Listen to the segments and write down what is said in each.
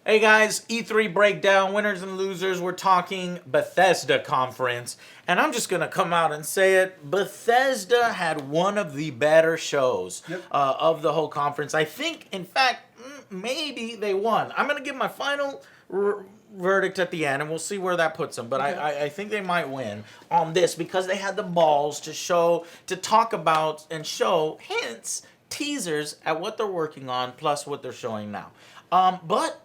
Hey guys, E3 breakdown, winners and losers. We're talking Bethesda conference, and I'm just gonna come out and say it. Bethesda had one of the better shows of the whole conference. I think, in fact, maybe they won. I'm gonna give my final verdict at the end, and we'll see where that puts them. But I think they might win on this because they had the balls to talk about and show hints, teasers at what they're working on, plus what they're showing now. But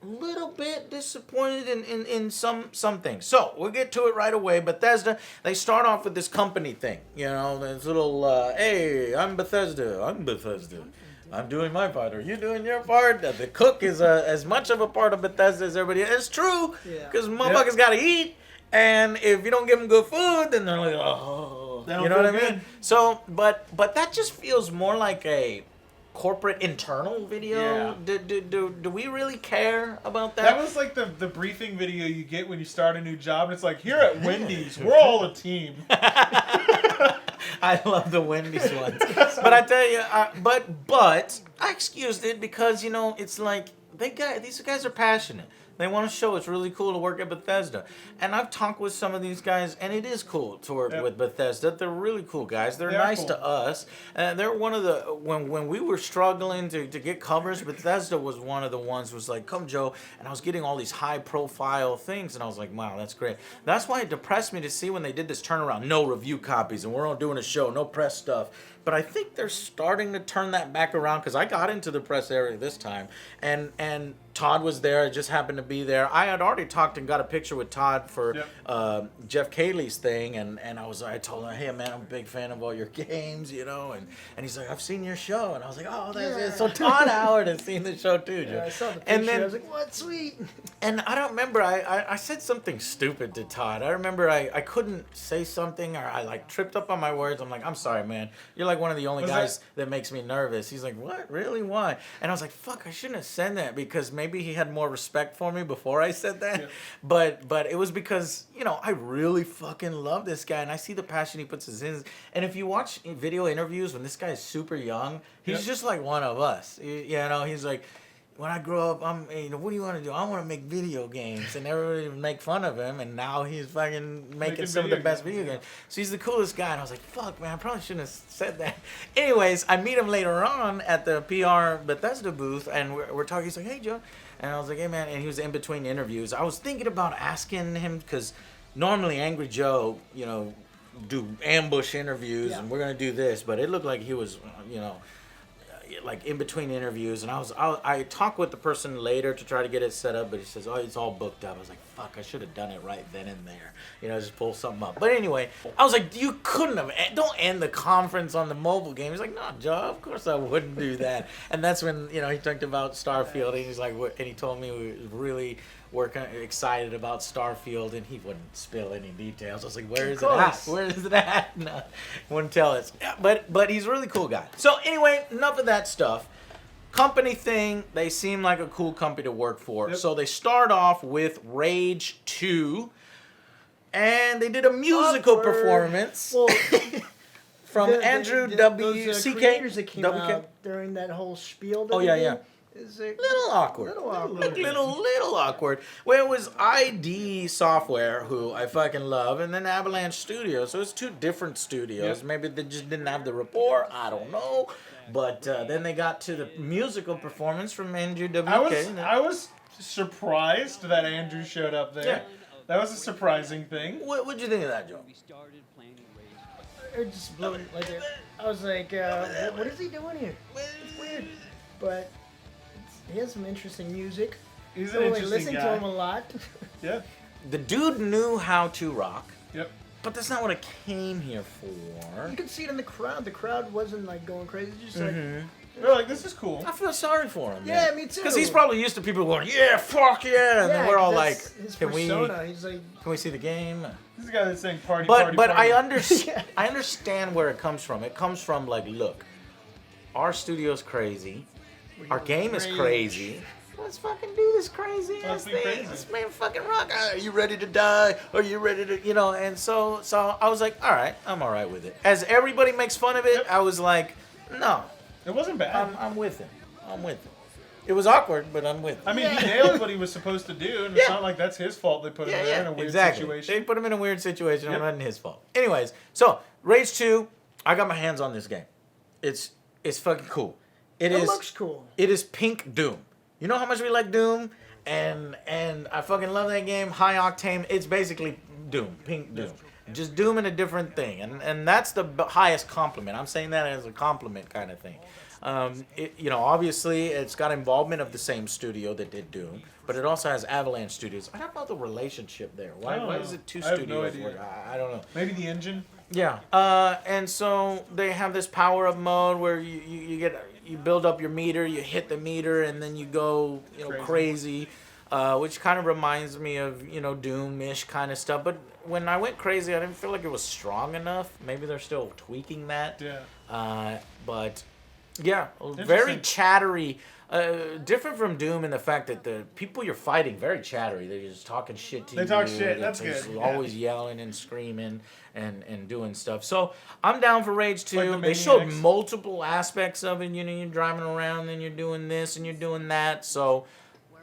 little bit disappointed in some things. So we'll get to it right away. Bethesda, they start off with this company thing. You know, this little, hey, I'm Bethesda. I'm doing my part. Are you doing your part? The cook is as much of a part of Bethesda as everybody. It's true, because motherfuckers got to eat. And if you don't give them good food, then they're like, oh. You know what I mean? So, but that just feels more like a corporate internal video. Do we really care about that? That was like the briefing video you get when you start a new job, and it's like, here at Wendy's, we're all a team. I love the Wendy's ones. But I tell you, but I excused it because, you know, it's like these guys are passionate. They want to show it's really cool to work at Bethesda. And I've talked with some of these guys, and it is cool to work with Bethesda. They're really cool guys. They're nice to us. And they're one of the, when we were struggling to get covers, Bethesda was one of the ones who was like, come, Joe. And I was getting all these high-profile things, and I was like, wow, that's great. That's why it depressed me to see when they did this turnaround. No review copies, and we're all doing a show, no press stuff. But I think they're starting to turn that back around because I got into the press area this time, and Todd was there. I just happened to be there. I had already talked and got a picture with Todd for Jeff Cayley's thing, and I told him, hey man, I'm a big fan of all your games, you know, and he's like, I've seen your show, and I was like, oh, that's it. So Todd Howard has seen the show too, Joe. Yeah, I saw the picture. And then, I was like, what, sweet. And I don't remember. I said something stupid to Todd. I remember I couldn't say something, or I like tripped up on my words. I'm like, I'm sorry, man. You're like one of the only guys that makes me nervous. He's like, what? Really? Why? And I was like, fuck, I shouldn't have said that because maybe he had more respect for me before I said that. Yeah. But it was because, you know, I really fucking love this guy, and I see the passion he puts in. And if you watch video interviews when this guy is super young, he's just like one of us. You know, he's like, when I grow up, what do you want to do? I want to make video games. And everybody would make fun of him. And now he's fucking making some of the best video games. So he's the coolest guy. And I was like, fuck, man, I probably shouldn't have said that. Anyways, I meet him later on at the PR Bethesda booth. And we're talking. He's like, hey, Joe. And I was like, hey, man. And he was in between interviews. I was thinking about asking him because normally AngryJoe, you know, do ambush interviews. And we're going to do this. But it looked like he was, you know, like in between interviews, and I talked with the person later to try to get it set up, but he says, oh, it's all booked up. I was like, fuck, I should have done it right then and there, you know, just pull something up. But anyway, I was like, you couldn't have, don't end the conference on the mobile game. He's like, no, Joe, of course I wouldn't do that. And that's when, you know, he talked about Starfield, and he's like, and he told me we was really excited about Starfield, and he wouldn't spill any details. I was like, where is it at? Where is it at? No, wouldn't tell us. Yeah, but he's a really cool guy. So anyway, enough of that stuff. Company thing, they seem like a cool company to work for. So they start off with Rage 2, and they did a musical performance from Andrew W. Those CK. creators that came out during that whole spiel. Is it little awkward. Little awkward. Well, it was ID Software, who I fucking love, and then Avalanche Studios. So it's two different studios. Maybe they just didn't have the rapport. I don't know. But then they got to the musical performance from Andrew WK. I was surprised that Andrew showed up there. Yeah. That was a surprising thing. What'd you think of that, Joe? It just blew it like it. I was like, what is he doing here? It's weird. But he has some interesting music. He's an interesting listen guy. to him a lot. Yeah. The dude knew how to rock. Yep. But that's not what I came here for. You could see it in the crowd. The crowd wasn't like going crazy. Just like they're like, this is cool. I feel sorry for him. Yeah, me too. Because he's probably used to people going, yeah, fuck yeah, and then we're all like, can we see the game? This is the guy that's saying party, but party. I understand where it comes from. It comes from like, look, our studio's crazy, our game is crazy. Let's fucking do this crazy ass thing. Let's make fucking rock. Are you ready to die? Are you ready to, you know? And so I was like, all right, I'm all right with it. As everybody makes fun of it, I was like, no. It wasn't bad. I'm with him. It was awkward, but I'm with. I mean, he nailed what he was supposed to do, and it's not like that's his fault they put him there in a weird situation. They put him in a weird situation. It wasn't his fault. Anyways, so Rage 2, I got my hands on this game. It's fucking cool. It looks cool. It is pink Doom. You know how much we like Doom, and I fucking love that game. High octane. It's basically Doom, pink Doom. Just Doom in a different thing, and that's the highest compliment. I'm saying that as a compliment kind of thing. Obviously, it's got involvement of the same studio that did Doom, but it also has Avalanche Studios. I don't know the relationship there. Why is it two studios? I have no idea. I don't know. Maybe the engine. Yeah. And so they have this power-up mode where you build up your meter, you hit the meter, and then you go crazy. Which kind of reminds me of, Doom-ish kind of stuff. But when I went crazy, I didn't feel like it was strong enough. Maybe they're still tweaking that. Yeah. But, yeah, very chattery. Different from Doom in the fact that the people you're fighting, very chattery. They're just talking shit to you. They talk shit. That's good. Always yelling and screaming and doing stuff. So I'm down for Rage 2. Like they showed multiple aspects of it. You're driving around and you're doing this and you're doing that. So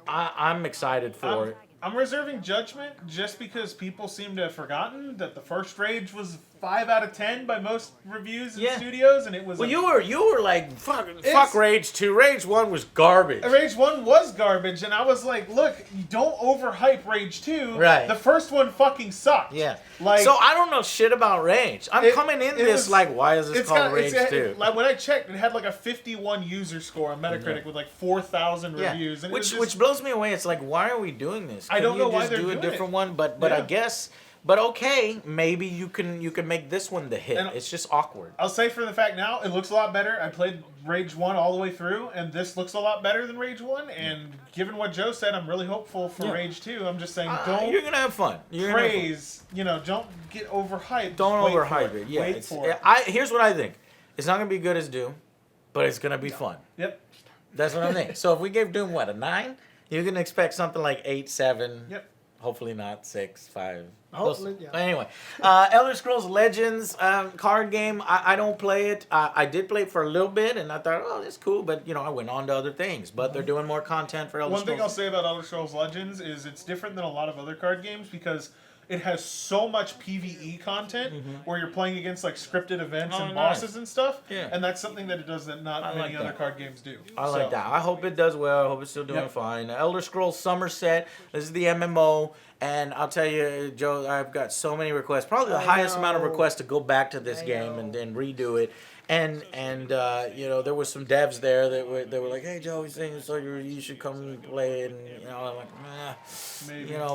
I'm excited for it. I'm reserving judgment just because people seem to have forgotten that the first Rage was 5 out of 10 by most reviews and studios, and it was. Well, you were like fuck Rage 2. Rage 1 was garbage. Rage 1 was garbage, and I was like, look, you don't overhype Rage 2. Right. The first one fucking sucked. Yeah. Like, so I don't know shit about Rage. I'm coming in this like, why is this called Rage 2? Like when I checked, it had like a 51 user score on Metacritic with like 4,000 reviews, and which blows me away. It's like, why are we doing this? I don't know why they're doing doing a different it. one, but I guess. But okay, maybe you can make this one the hit. It's just awkward. I'll say for the fact now, it looks a lot better. I played Rage 1 all the way through, and this looks a lot better than Rage 1. And given what Joe said, I'm really hopeful for Rage 2. I'm just saying, you're gonna have fun. Praise, don't get overhyped. Don't overhype it. Yeah, Wait for it. Here's what I think. It's not gonna be good as Doom, but it's gonna be fun. Yep. That's what I'm thinking. So if we gave Doom a 9, you're gonna expect something like 8, 7. Yep. Hopefully not 6, 5. Hopefully, yeah. Anyway, Elder Scrolls Legends card game. I don't play it. I did play it for a little bit, and I thought, oh, that's cool. But I went on to other things. But they're doing more content for Elder Scrolls. One thing I'll say about Elder Scrolls Legends is it's different than a lot of other card games because it has so much PvE content where you're playing against like scripted events and bosses and stuff. Yeah. And that's something that it does that not many other card games do. I like that. I hope it does well. I hope it's still doing fine. Elder Scrolls Somerset. This is the MMO. And I'll tell you, Joe, I've got so many requests. Probably the highest amount of requests to go back to this game and then redo it. And there was some devs there that were like, hey, Joe, he's saying so you should come and play it. And I'm like,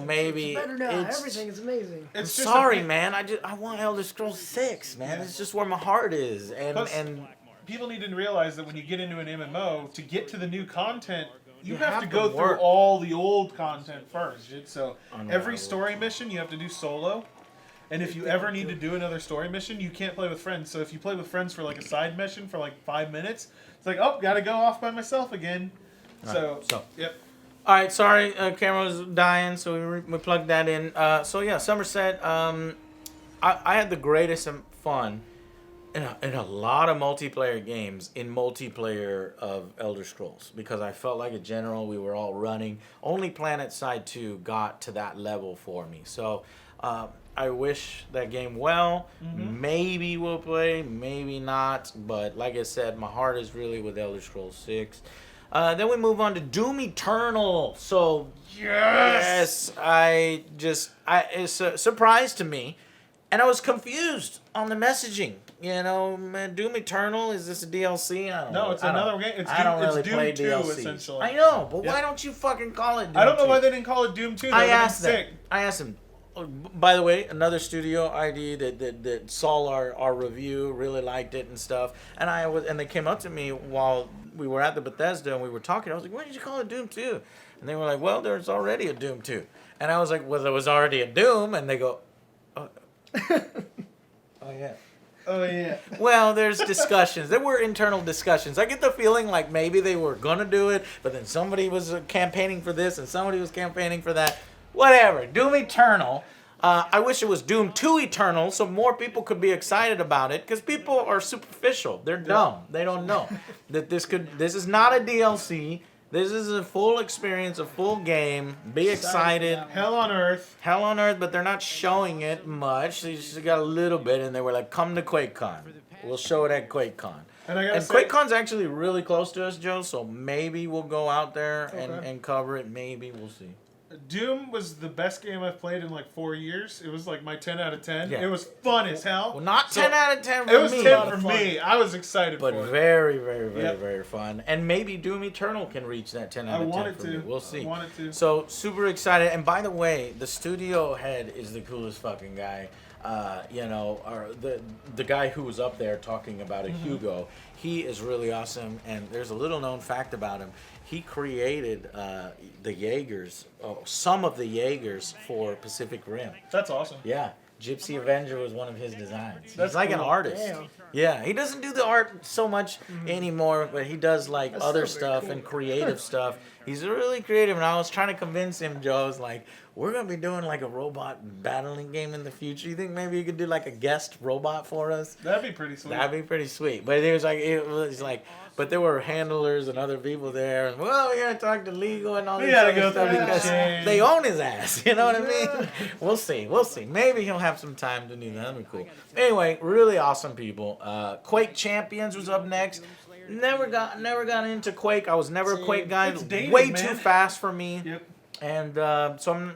maybe. It's better now. Everything is amazing. I'm sorry, man. I want Elder Scrolls 6, man. It's just where my heart is. And people need to realize that when you get into an MMO, to get to the new content, you have to go through all the old content first. So every story mission you have to do solo. And if you ever need to do another story mission, you can't play with friends. So if you play with friends for like a side mission for like 5 minutes, it's like, oh, gotta go off by myself again. So, yep. All right, sorry, camera was dying, so we plugged that in. Somerset. I had the greatest fun in a lot of multiplayer games in multiplayer of Elder Scrolls because I felt like in general we were all running. Only Planet Side 2 got to that level for me. So I wish that game well. Maybe we'll play, maybe not. But like I said, my heart is really with Elder Scrolls 6. Then we move on to Doom Eternal. So yes, it's a surprise to me. And I was confused on the messaging. Doom Eternal, is this a DLC? I don't know. No, it's another game. I don't really play Doom 2, DLCs. essentially. I know, but why don't you fucking call it Doom 2? I don't know why they didn't call it Doom 2. I asked them. Oh, by the way, another studio ID that saw our review, really liked it and stuff. And they came up to me while we were at the Bethesda and we were talking. I was like, why did you call it Doom 2? And they were like, well, there's already a Doom 2. And I was like, well, there was already a Doom. And they go, oh yeah. Oh, yeah. Well, there's discussions. There were internal discussions. I get the feeling like maybe they were going to do it, but then somebody was campaigning for this and somebody was campaigning for that. Whatever. Doom Eternal. I wish it was Doom 2 Eternal so more people could be excited about it because people are superficial. They're dumb. They don't know that this is not a DLC. This is a full experience, a full game. Be excited. Hell on Earth. Hell on Earth, but they're not showing it much. They just got a little bit, and they were like, come to QuakeCon. We'll show it at QuakeCon. And QuakeCon's actually really close to us, Joe, so maybe we'll go out there and cover it. Maybe. We'll see. Doom was the best game I've played in like 4 years. It was like my 10 out of 10. Yeah. It was fun as hell. Well, not 10 out of 10 for me. It was me. 10 for me. I was excited but for it. But very, very, very, very fun. And maybe Doom Eternal can reach that 10 out of 10 I want it for to. me. We'll see. I want it to. So, super excited. And by the way, the studio head is the coolest fucking guy. Or the guy who was up there talking about it, Hugo, he is really awesome. And there's a little known fact about him. He created the Jaegers, some of the Jaegers for Pacific Rim. That's awesome. Yeah. Gypsy Avenger was one of his designs. That's He's like an cool. artist. Damn. Yeah, he doesn't do the art so much anymore, but he does like That's other still very stuff cool. and creative stuff. He's really creative, and I was trying to convince him, Joe, I was like, we're going to be doing like a robot battling game in the future. You think maybe you could do like a guest robot for us? That'd be pretty sweet. That'd be pretty sweet. But it was like, but there were handlers and other people there, and well, we gotta talk to legal and all We this gotta other go stuff through the because chain. they own his ass. You know what I mean? We'll see. Maybe he'll have some time to do that. That'd be cool. Anyway, really awesome people. Quake Champions was up next. Never got into Quake. I was never a Quake guy. It's dated, Way man. too fast for me. Yep. And so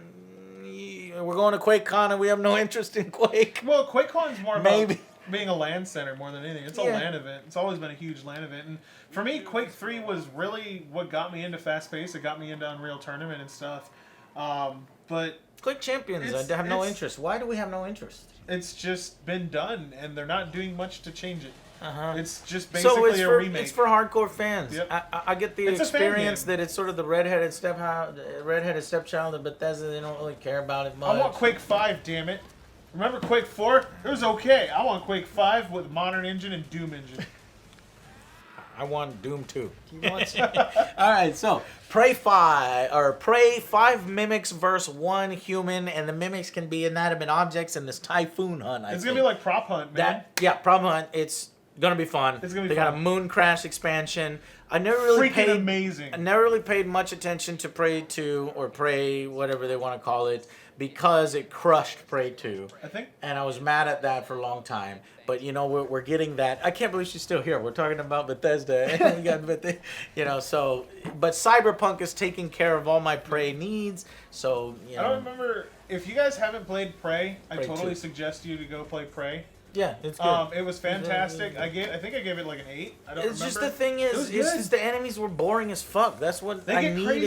we're going to QuakeCon and we have no interest in Quake. Well, QuakeCon's more about Maybe. being a LAN center more than anything. It's a LAN event. It's always been a huge LAN event. And for me, Quake 3 was really what got me into fast pace. It got me into Unreal Tournament and stuff. But Quake Champions, I have no interest. Why do we have no interest? it's just been done, and they're not doing much to change it. Uh-huh. It's just basically a remake. It's for hardcore fans. Yep. I get the It's a fan experience game. that it's sort of the redheaded stepchild of Bethesda. They don't really care about it much. I want Quake 5, damn it. Remember Quake 4? It was okay. I want Quake 5 with modern engine and Doom engine. I want Doom 2. He wants All right, so Prey 5 mimics versus 1 human, and the mimics can be inanimate objects in this typhoon hunt. It's going to be like Prop Hunt, man. Problem Hunt. It's gonna be fun. It's gonna be They got a fun. Moon Crash expansion. I never really Freaking amazing. I never really paid much attention to Prey 2 or Prey, whatever they want to call it, because it crushed Prey 2. I think. And I was mad at that for a long time. But, we're getting that. I can't believe she's still here. We're talking about Bethesda. And we got but Cyberpunk is taking care of all my Prey needs. So, I don't remember. If you guys haven't played Prey, I Prey totally 2. suggest you to go play Prey. Yeah, it's good. It was fantastic. I think I gave it like an 8. I don't It's remember. just the thing It was is, good. it's just the enemies were boring as fuck. That's what They I get need. crazier.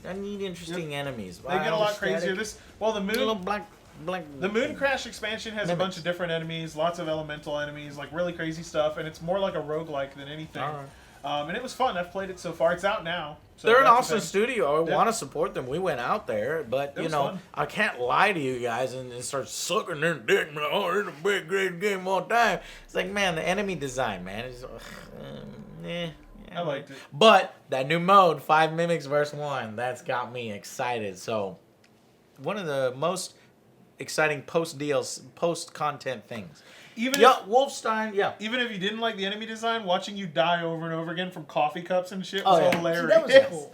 I need interesting enemies. They get a lot crazier. The little moon. black. The Moon Crash expansion has a Mimics. bunch of different enemies, lots of elemental enemies, like really crazy stuff, and it's more like a roguelike than anything. And it was fun. I've played it so far. It's out now. So They're an that's awesome the thing. studio. I Yeah. want to support them. We went out there, but It was fun. I can't lie to you guys and start sucking their dick. Oh, it's a big, great game all time. It's like, man, the enemy design, man, is. I liked it. But that new mode, 5 mimics versus 1, that's got me excited. So, one of the most exciting post content things. Even Wolfenstein, even if you didn't like the enemy design, watching you die over and over again from coffee cups and shit was yeah. See, hilarious. that was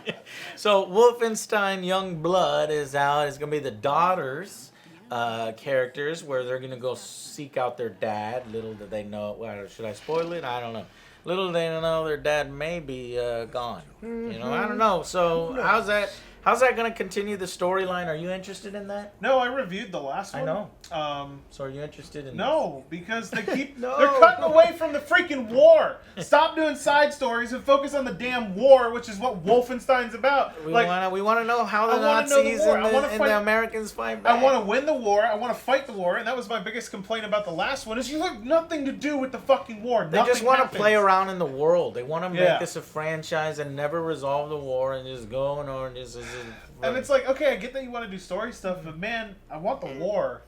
cool. So Wolfenstein Youngblood is out. It's gonna be the daughters' characters, where they're gonna go seek out their dad. Little did they know. Well, should I spoil it? I don't know. Little did they know their dad may be gone. I don't know. So how's that gonna continue the storyline? Are you interested in that? No, I reviewed the last I one. know. Um, So are you interested in? no, because they keep No. they're cutting away from the freaking war. Stop doing side stories and focus on the damn war, which is what Wolfenstein's about. We like want to know how the I wanna know the Nazis war. and I wanna the fight- Americans fight back. I want to win the war. I want to fight the war, and that was my biggest complaint about the last one. Is you have nothing to do with the fucking war. They just want to play around in the world. They want to make Yeah. this a franchise and never resolve the war and just go on just. And it's like, okay, I get that you want to do story stuff, but man, I want the war.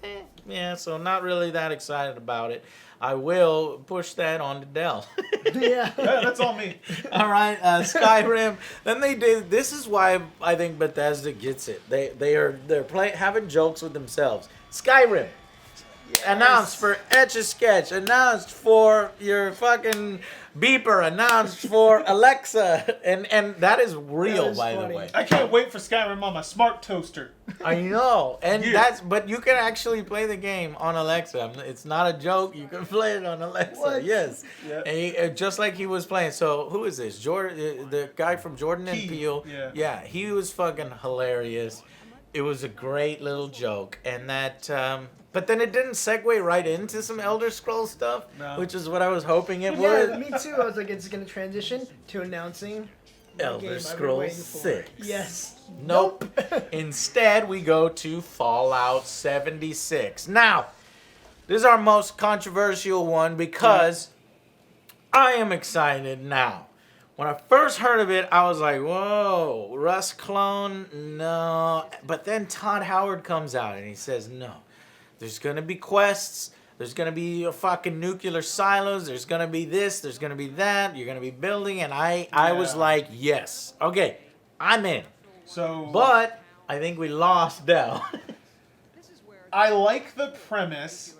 Yeah, so not really that excited about it. I will push that on to Dell. Yeah. Yeah, that's all me. All right, Skyrim. Then they did. This is why I think Bethesda gets it. They're having jokes with themselves. Skyrim. Announced for Etch-a-Sketch. Announced for your fucking beeper announced for Alexa, and that is real, That is by funny. the way. I can't wait for Skyrim on my smart toaster. I know, and Yeah. but you can actually play the game on Alexa. It's not a joke. You can play it on Alexa. What? Yes, Yeah. and just like he was playing. So who is this? Jordan, the guy from Jordan and Key, Peele. yeah. He was fucking hilarious. It was a great little joke, and that. But then it didn't segue right into some Elder Scrolls stuff, No. which is what I was hoping it Yeah, would. me too. I was like, it's gonna transition to announcing the game Elder I've been Scrolls waiting for. 6. Yes. Nope. Instead, we go to Fallout 76. Now, this is our most controversial one because I am excited now. When I first heard of it, I was like, whoa, Rust clone? No. But then Todd Howard comes out and he says, no. There's going to be quests. There's going to be a fucking nuclear silos. There's going to be this. There's going to be that. You're going to be building. And I was like, yes. Okay, I'm in. So, But I think we lost Dell. I like the premise,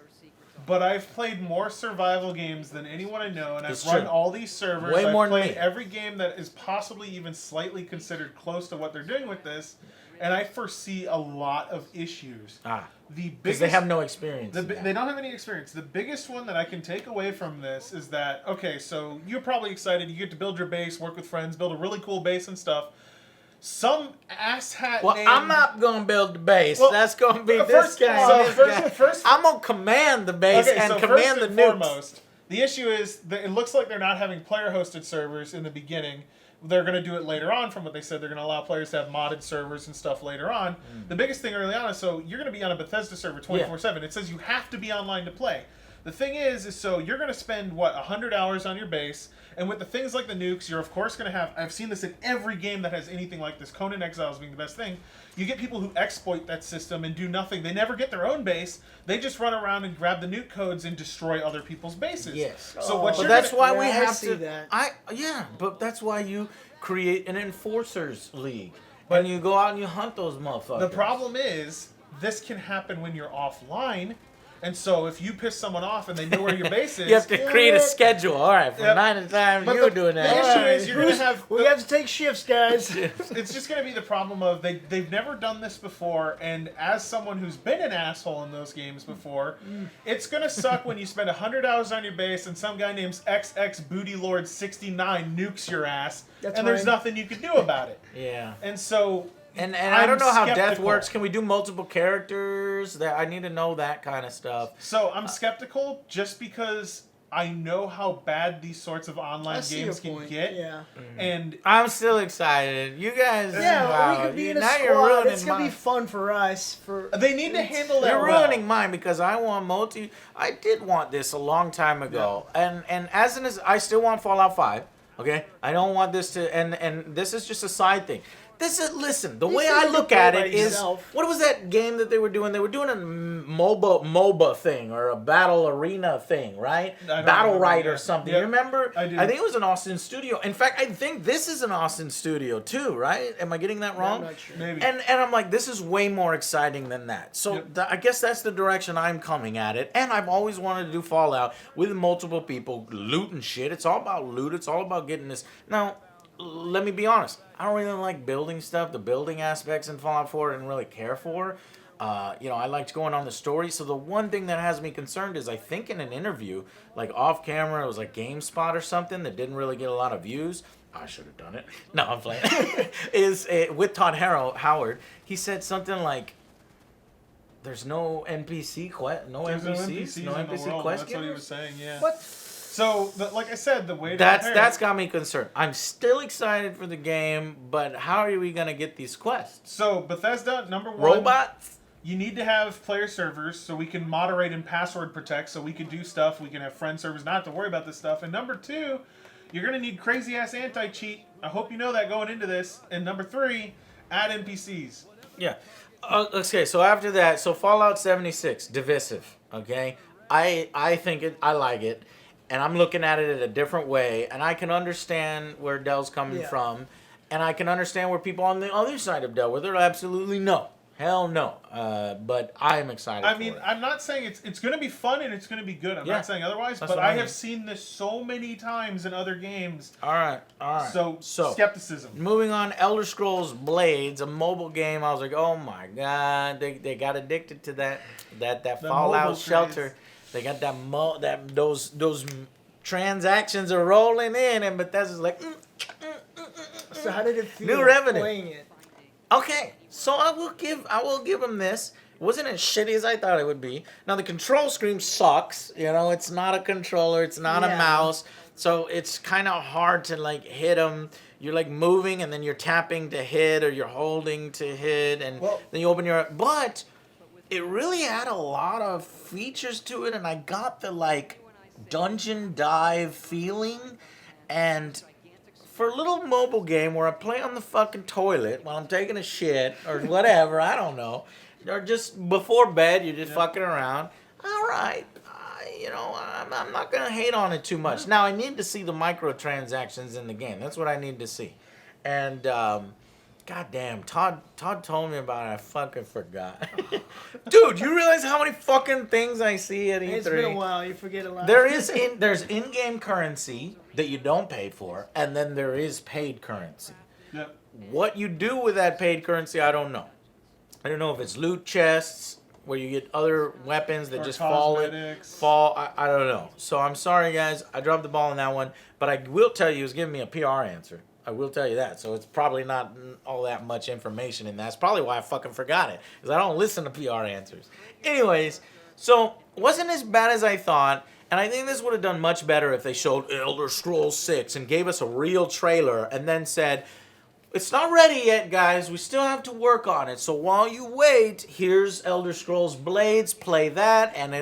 but I've played more survival games than anyone I know, and It's I've run true. all these servers. Way I've more than played me. every game that is possibly even slightly considered close to what they're doing with this, and I foresee a lot of issues. The Because biggest, they have no experience. in they that. don't have any experience. The biggest one that I can take away from this is that, okay, so you're probably excited. You get to build your base, work with friends, build a really cool base and stuff. Some asshat Well, named... I'm not going to build the base. Well, That's going to be this first- guy. so and this first- guy. first- I'm going to command the base Okay, and so command first the and nukes. foremost, the issue is that it looks like they're not having player-hosted servers in the beginning. They're going to do it later on from what they said. They're going to allow players to have modded servers and stuff later on. The biggest thing early on is, so you're going to be on a Bethesda server 24/7. It says you have to be online to play. The thing is so you're going to spend, 100 hours on your base, and with the things like the nukes, you're of course going to have, I've seen this in every game that has anything like this, Conan Exiles being the best thing, you get people who exploit that system and do nothing. They never get their own base. They just run around and grab the nuke codes and destroy other people's bases. Yes. So what Oh. But you're that's gonna, why Yeah, we I have see to. that. But that's why you create an enforcers league, But- and you go out and you hunt those motherfuckers. the problem is this can happen when you're offline. And so if you piss someone off and they know where your base is, You have to create a schedule. All right, from Yep. 9 to 5, But you're the- doing the that. issue is you're gonna have We have to take shifts, guys. it's just going to be the problem of they've never done this before, and as someone who's been an asshole in those games before, it's going to suck when you spend 100 hours on your base and some guy named XX Booty Lord 69 nukes your ass, That's and there's right. nothing you can do about it. Yeah. And so And I I'm don't know how death skeptical. works. Can we do multiple characters? That I need to know that kind of stuff. So I'm skeptical just because I know how bad these sorts of I online see your games can point. get, Yeah. and I'm still excited. You guys, Yeah, wow, we could be in a now you're squad. ruining It's gonna mine. be fun for us. they need to handle that. You're well. ruining mine because I want multi. I did want this a long time ago, and I still want Fallout 5. Okay, I don't want this to, and this is just a side thing. This is, listen, the These way things I you look play at by it is, yourself. what was that game that they were doing? They were doing a MOBA thing or a battle arena thing, right? I don't Battle remember, Right yeah. or something. Yep. You remember? I do. I think it was an Austin studio. In fact, I think this is an Austin studio too, right? Am I getting that wrong? I'm not sure. Maybe. And I'm like, this is way more exciting than that. So Yep. I guess that's the direction I'm coming at it. And I've always wanted to do Fallout with multiple people, loot and shit. It's all about loot. It's all about getting this. Now, let me be honest. I don't really like building stuff. The building aspects in Fallout 4 I didn't really care for. I liked going on the story. So the one thing that has me concerned is I think in an interview, like off camera, it was like GameSpot or something that didn't really get a lot of views. I should have done it. No, I'm playing. With Todd Howard, he said something like, "There's no NPC no There's no NPCs, no in the NPC world. quest That's what he was givers." saying. Yeah. What? So, like I said, the way to That's compare- got me concerned. I'm still excited for the game, but how are we gonna get these quests? So Bethesda, number one, Robots? you need to have player servers so we can moderate and password protect, so we can do stuff. We can have friend servers, not have to worry about this stuff. And number two, you're gonna need crazy ass anti-cheat. I hope you know that going into this. And number three, add NPCs. Yeah. Okay, so after that, Fallout 76, divisive. Okay, I think I like it, and I'm looking at it in a different way, and I can understand where Dell's coming Yeah. from, and I can understand where people on the other side of Dell, where they're absolutely no. Hell no. But I am excited. I mean, I'm not saying it's going to be fun and it's going to be good. I'm not saying otherwise. But I have seen this so many times in other games. All right. So skepticism. Moving on, Elder Scrolls Blades, a mobile game. I was like, oh my god, they got addicted to that Fallout shelter. They got those transactions are rolling in, and Bethesda's like. So how did it feel New revenue. playing it? Okay, so I will give them this. It wasn't as shitty as I thought it would be. Now the control screen sucks. You know, it's not a controller. It's not a mouse. So it's kind of hard to like hit them. You're like moving and then you're tapping to hit or you're holding to hit and then you open your. But it really had a lot of features to it, and I got the like dungeon dive feeling and. For a little mobile game where I play on the fucking toilet while I'm taking a shit or whatever, I don't know, or just before bed, you're just fucking around. All right, I'm not gonna hate on it too much. Now I need to see the microtransactions in the game. That's what I need to see. And goddamn, Todd told me about it. I fucking forgot. Dude, you realize how many fucking things I see at E3? It's been a while. You forget a lot. There's in-game currency that you don't pay for, and then there is paid currency. Yep. What you do with that paid currency, I don't know. I don't know if it's loot chests where you get other weapons that or just cosmetics. fall. I don't know. So I'm sorry, guys. I dropped the ball on that one, but I will tell you, it was giving me a PR answer. I will tell you that. So it's probably not all that much information, and that's probably why I fucking forgot it, because I don't listen to PR answers. Anyways, so it wasn't as bad as I thought, and I think this would have done much better if they showed Elder Scrolls 6 and gave us a real trailer and then said, it's not ready yet, guys. We still have to work on it. So while you wait, here's Elder Scrolls Blades. Play that, and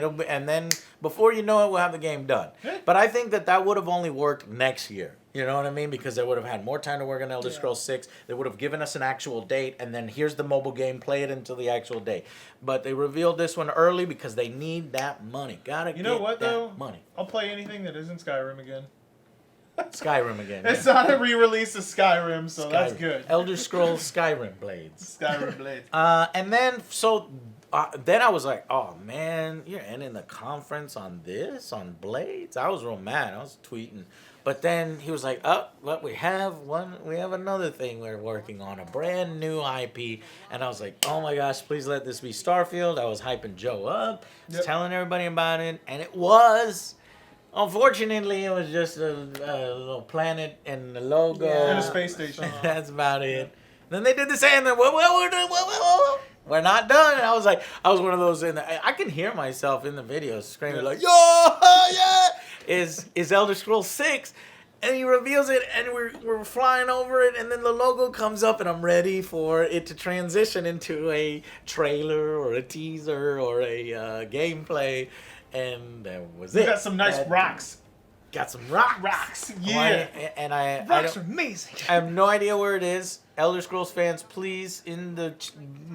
then before you know it, we'll have the game done. But I think that would have only worked next year. You know what I mean? Because they would have had more time to work on Elder Scrolls 6. They would have given us an actual date, and then here's the mobile game. Play it until the actual date. But they revealed this one early because they need that money. Gotta get that money. I'll play anything that isn't Skyrim again. Skyrim again. It's not a re-release of Skyrim, so that's good. Elder Scrolls Skyrim Blades. Skyrim Blades. And then then I was like, oh man, you're ending the conference on Blades. I was real mad. I was tweeting. But then he was like, we have another thing we're working on, a brand new IP. And I was like, oh my gosh, please let this be Starfield. I was hyping Joe up, telling everybody about it, and it was. Unfortunately, it was just a little planet and the logo. And a space station. That's about it. Then they did the same thing. We're not done. And I was one of those I can hear myself in the video screaming like, yo, yeah, is Elder Scrolls 6. And he reveals it, and we're flying over it, and then the logo comes up, and I'm ready for it to transition into a trailer or a teaser or a gameplay. And that was it. We got some nice rocks. Got some rocks. Rocks, yeah. Rocks are amazing. I have no idea where it is. Elder Scrolls fans, please, in the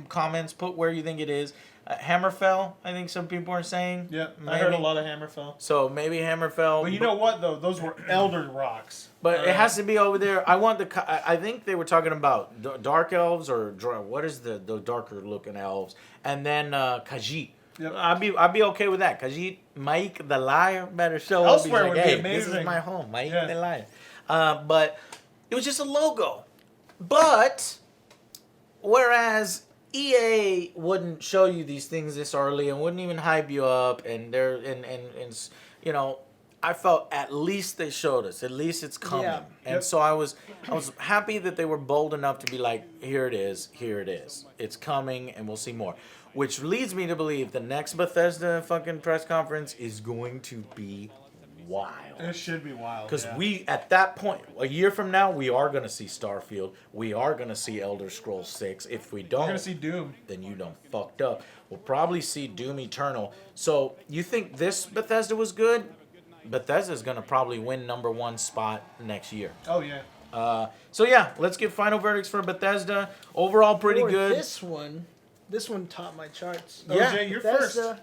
comments, put where you think it is. Hammerfell, I think some people are saying. Yep, I heard a lot of Hammerfell. So maybe Hammerfell. But you know what, though? Those were Elder rocks. But it has to be over there. I think they were talking about Dark Elves, or what is the darker looking elves? And then Khajiit. Yep. I'd be okay with that. Khajiit, Mike the Liar better show up. Elsewhere would be amazing. This is my home, Mike the Liar. But it was just a logo. But whereas EA wouldn't show you these things this early and wouldn't even hype you up, and you know, I felt at least they showed us. At least it's coming. Yeah. And so I was happy that they were bold enough to be like, here it is, it's coming, and we'll see more. Which leads me to believe the next Bethesda fucking press conference is going to be wild. It should be wild. Because we, at that point, a year from now, we are going to see Starfield. We are going to see Elder Scrolls 6. If we don't, we're going to see Doom. Then you done fucked up. We'll probably see Doom Eternal. So you think this Bethesda was good? Bethesda's going to probably win #1 spot next year. Oh, yeah. So yeah, let's get final verdicts for Bethesda. Overall, pretty good. This one topped my charts. Yeah, you're Bethesda,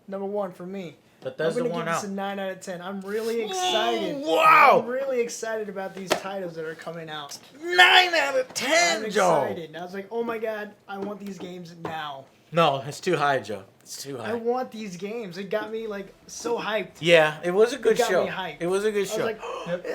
first. #1 for me. Bethesda I'm won gonna give out. this a 9 out of 10. I'm really excited. Wow! I'm really excited about these titles that are coming out. 9 out of 10, I'm Joe. excited. I was like, oh my god, I want these games now. No, it's too high, Joe. It's too I high. want these games. It got me like so hyped. Yeah, it was a good got show. me hyped. It was a good I was show. like,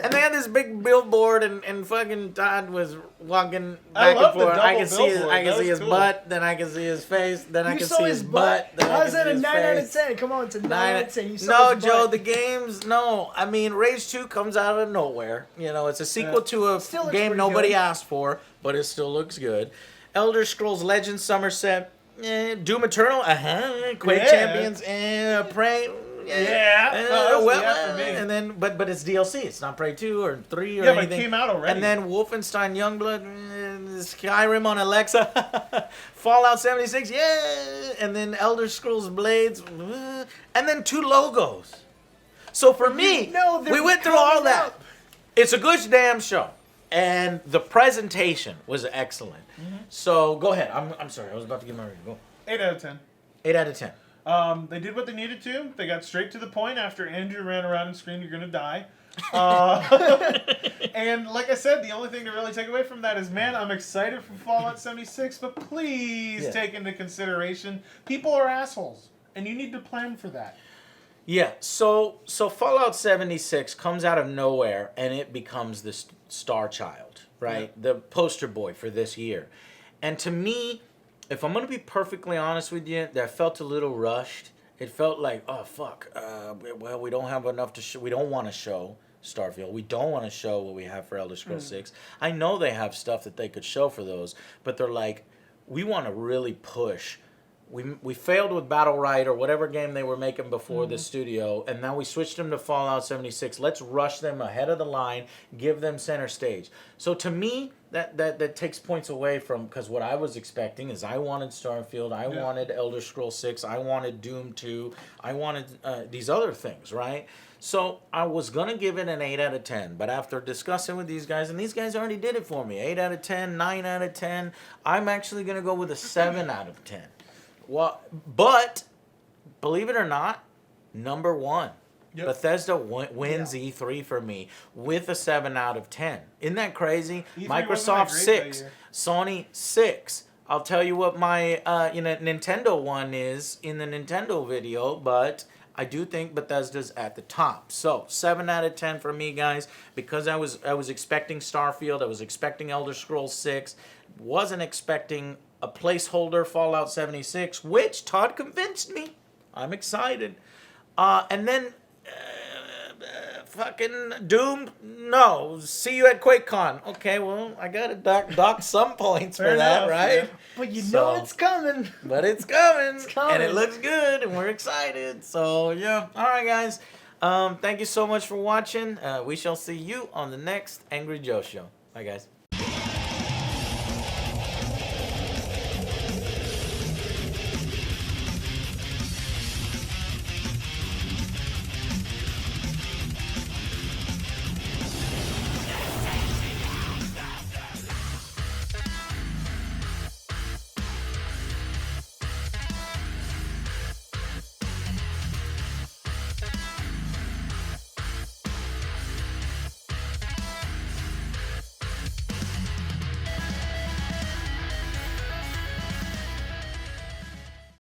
And they had this big billboard, and fucking Todd was walking I back love and the forth. I double can see his, billboard. I can That see was his cool. butt, then I can see his face, then I you can saw see his his butt, then I How's can that see a his 9 out of face. 10? Come on, it's a 9 out of 10. You saw No, his Joe, butt. the games, no. I mean, Rage 2 comes out of nowhere. You know, it's a sequel to a Still looks game pretty nobody good. asked for, but it still looks good. Elder Scrolls Legends Somerset, Doom Eternal, Quake Yeah. Champions, Prey. Yeah. No, that's yeah for me. And then, but it's DLC. It's not Prey 2 or 3 or Yeah, but it anything. came out already. And then Wolfenstein Youngblood, Skyrim on Alexa, Fallout 76, yeah. And then Elder Scrolls Blades, and then 2 logos. So for me, know they're we went through all coming that. up. It's a good damn show. And the presentation was excellent. So go ahead. I'm sorry. I was about to give my review. Go. 8 out of 10. 8 out of 10. They did what they needed to. They got straight to the point after Andrew ran around and screamed, "You're gonna die." And like I said, the only thing to really take away from that is, man, I'm excited for Fallout 76, but please take into consideration people are assholes, and you need to plan for that. Yeah, so Fallout 76 comes out of nowhere and it becomes this star child, right? The poster boy for this year. And to me, if I'm going to be perfectly honest with you, that felt a little rushed. It felt like, oh, fuck, well, we don't have enough to show. We don't want to show Starfield. We don't want to show what we have for Elder Scrolls 6. I know they have stuff that they could show for those, but they're like, we want to really push. We failed with Battle Right or whatever game they were making before the studio, and now we switched them to Fallout 76. Let's rush them ahead of the line, give them center stage. So to me, that takes points away from, because what I was expecting is I wanted Starfield, I wanted Elder Scrolls 6, I wanted Doom 2, I wanted these other things, right? So I was going to give it an 8 out of 10, but after discussing with these guys, and these guys already did it for me, 8 out of 10, 9 out of 10, I'm actually going to go with a 7 out of 10. Well, but believe it or not, number 1. Yep. Bethesda wins E3 for me with a 7 out of 10. Isn't that crazy? E3 Microsoft wasn't that great 6, that year. Sony 6. I'll tell you what my Nintendo one is in the Nintendo video, but I do think Bethesda's at the top. So 7 out of 10 for me, guys, because I was expecting Starfield, I was expecting Elder Scrolls 6, wasn't expecting a placeholder Fallout 76, which Todd convinced me. I'm excited. And then fucking Doom, no. See you at QuakeCon. Okay, well, I got to dock some points for Fair that, enough, right? yeah. But you So- know it's coming. But it's coming. coming. And it looks good, and we're excited. So, yeah. All right, guys. Thank you so much for watching. We shall see you on the next Angry Joe Show. Bye, guys.